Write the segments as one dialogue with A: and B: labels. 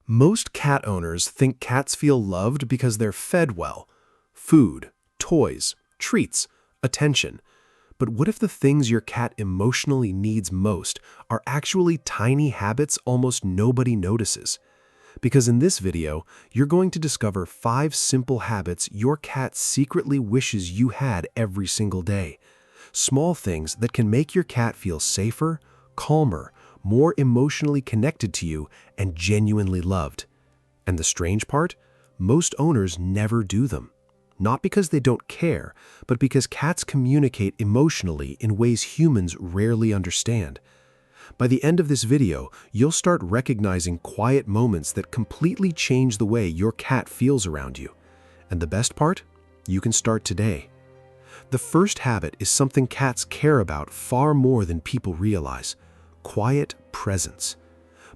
A: Most cat owners think cats feel loved because they're fed well. Food, toys, treats, attention. But what if the things your cat emotionally needs most are actually tiny habits almost nobody notices? Because in this video, you're going to discover 5 simple habits your cat secretly wishes you had every single day. Small things that can make your cat feel safer, calmer, more emotionally connected to you, and genuinely loved. And the strange part? Most owners never do them. Not because they don't care, but because cats communicate emotionally in ways humans rarely understand. By the end of this video, you'll start recognizing quiet moments that completely change the way your cat feels around you. And the best part? You can start today. The first habit is something cats care about far more than people realize: quiet presence.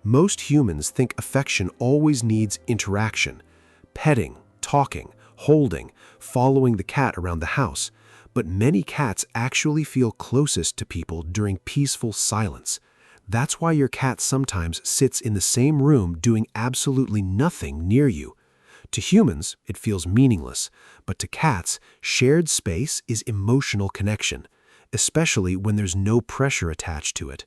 A: Most humans think affection always needs interaction: petting, talking, holding, following the cat around the house. But many cats actually feel closest to people during peaceful silence. That's why your cat sometimes sits in the same room doing absolutely nothing near you. To humans, it feels meaningless, but to cats, shared space is emotional connection, especially when there's no pressure attached to it.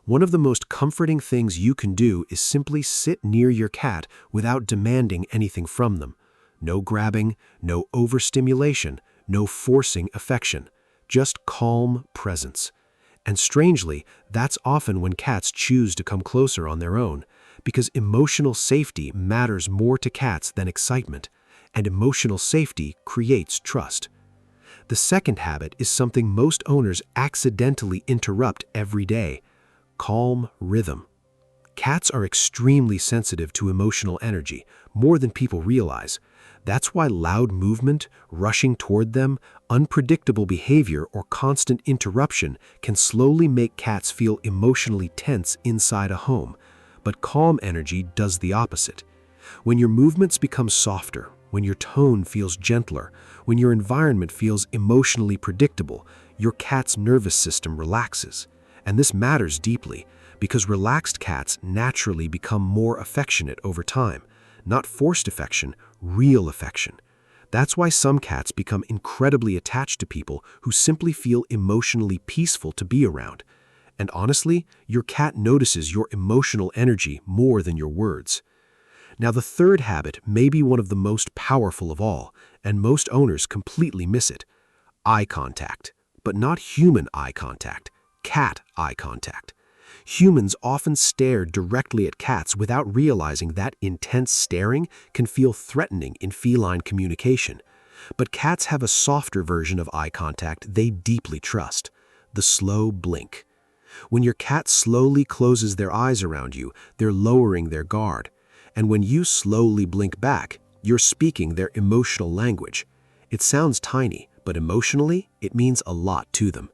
A: One of the most comforting things you can do is simply sit near your cat without demanding anything from them. No grabbing, no overstimulation, no forcing affection, just calm presence. And strangely, that's often when cats choose to come closer on their own, because emotional safety matters more to cats than excitement, and emotional safety creates trust. The second habit is something most owners accidentally interrupt every day: calm rhythm. Cats are extremely sensitive to emotional energy, more than people realize. That's why loud movement, rushing toward them, unpredictable behavior, or constant interruption can slowly make cats feel emotionally tense inside a home. But calm energy does the opposite. When your movements become softer, when your tone feels gentler, when your environment feels emotionally predictable, your cat's nervous system relaxes. And this matters deeply, because relaxed cats naturally become more affectionate over time. Not forced affection, real affection. That's why some cats become incredibly attached to people who simply feel emotionally peaceful to be around. And honestly, your cat notices your emotional energy more than your words. Now, the third habit may be one of the most powerful of all, and most owners completely miss it: eye contact. But not human eye contact, cat eye contact. Humans often stare directly at cats without realizing that intense staring can feel threatening in feline communication. But cats have a softer version of eye contact they deeply trust: the slow blink. When your cat slowly closes their eyes around you, they're lowering their guard. And when you slowly blink back, you're speaking their emotional language. It sounds tiny, but emotionally, it means a lot to them.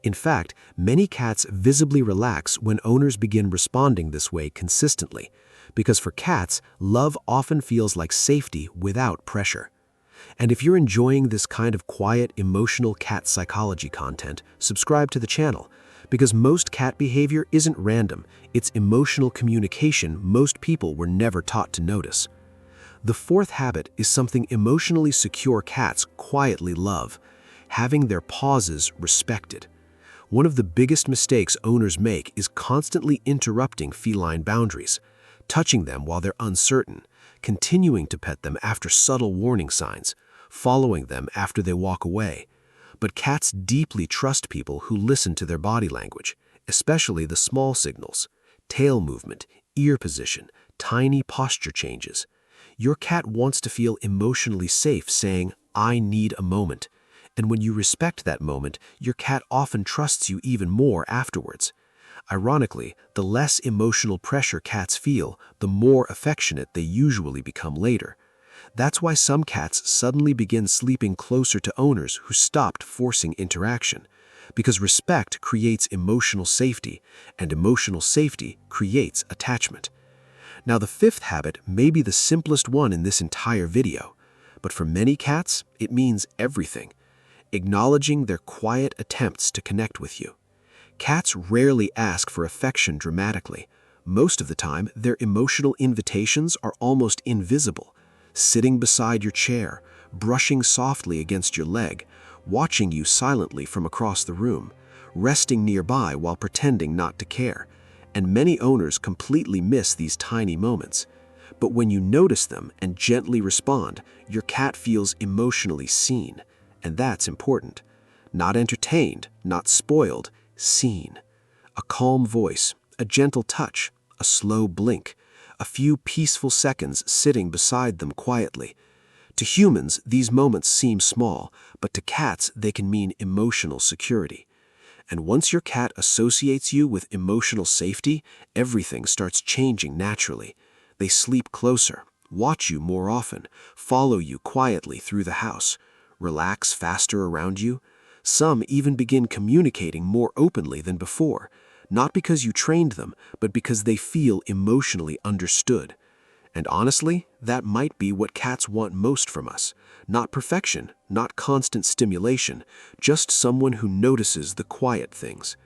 A: In fact, many cats visibly relax when owners begin responding this way consistently, because for cats, love often feels like safety without pressure. And if you're enjoying this kind of quiet, emotional cat psychology content, subscribe to the channel, because most cat behavior isn't random, it's emotional communication most people were never taught to notice. The fourth habit is something emotionally secure cats quietly love: having their pauses respected. One of the biggest mistakes owners make is constantly interrupting feline boundaries, touching them while they're uncertain, continuing to pet them after subtle warning signs, following them after they walk away. But cats deeply trust people who listen to their body language, especially the small signals: tail movement, ear position, tiny posture changes. Your cat wants to feel emotionally safe saying, "I need a moment." And when you respect that moment, your cat often trusts you even more afterwards. Ironically, the less emotional pressure cats feel, the more affectionate they usually become later. That's why some cats suddenly begin sleeping closer to owners who stopped forcing interaction. Because respect creates emotional safety, and emotional safety creates attachment. Now, the fifth habit may be the simplest one in this entire video, but for many cats, it means everything: acknowledging their quiet attempts to connect with you. Cats rarely ask for affection dramatically. Most of the time, their emotional invitations are almost invisible. Sitting beside your chair, brushing softly against your leg, watching you silently from across the room, resting nearby while pretending not to care. And many owners completely miss these tiny moments. But when you notice them and gently respond, your cat feels emotionally seen. And that's important. Not entertained, not spoiled, seen. A calm voice, a gentle touch, a slow blink, a few peaceful seconds sitting beside them quietly. To humans, these moments seem small, but to cats, they can mean emotional security. And once your cat associates you with emotional safety, everything starts changing naturally. They sleep closer, watch you more often, follow you quietly through the house, relax faster around you. Some even begin communicating more openly than before, not because you trained them, but because they feel emotionally understood. And honestly, that might be what cats want most from us. Not perfection, not constant stimulation, just someone who notices the quiet things.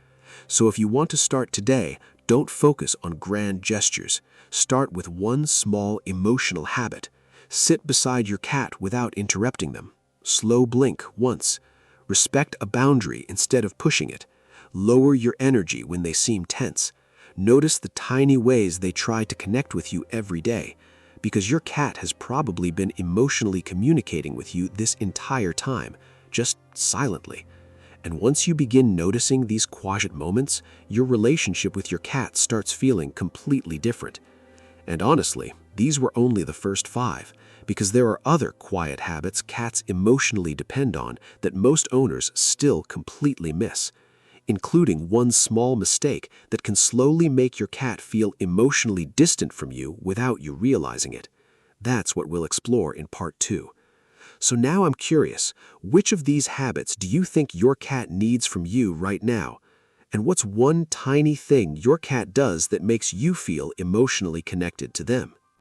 A: So if you want to start today, don't focus on grand gestures. Start with one small emotional habit. Sit beside your cat without interrupting them. Slow blink once. Respect a boundary instead of pushing it. Lower your energy when they seem tense. Notice the tiny ways they try to connect with you every day, because your cat has probably been emotionally communicating with you this entire time, just silently. And once you begin noticing these quiet moments, your relationship with your cat starts feeling completely different. And honestly, these were only the first 5, because there are other quiet habits cats emotionally depend on that most owners still completely miss, including one small mistake that can slowly make your cat feel emotionally distant from you without you realizing it. That's what we'll explore in part 2. So now I'm curious, which of these habits do you think your cat needs from you right now? And what's one tiny thing your cat does that makes you feel emotionally connected to them?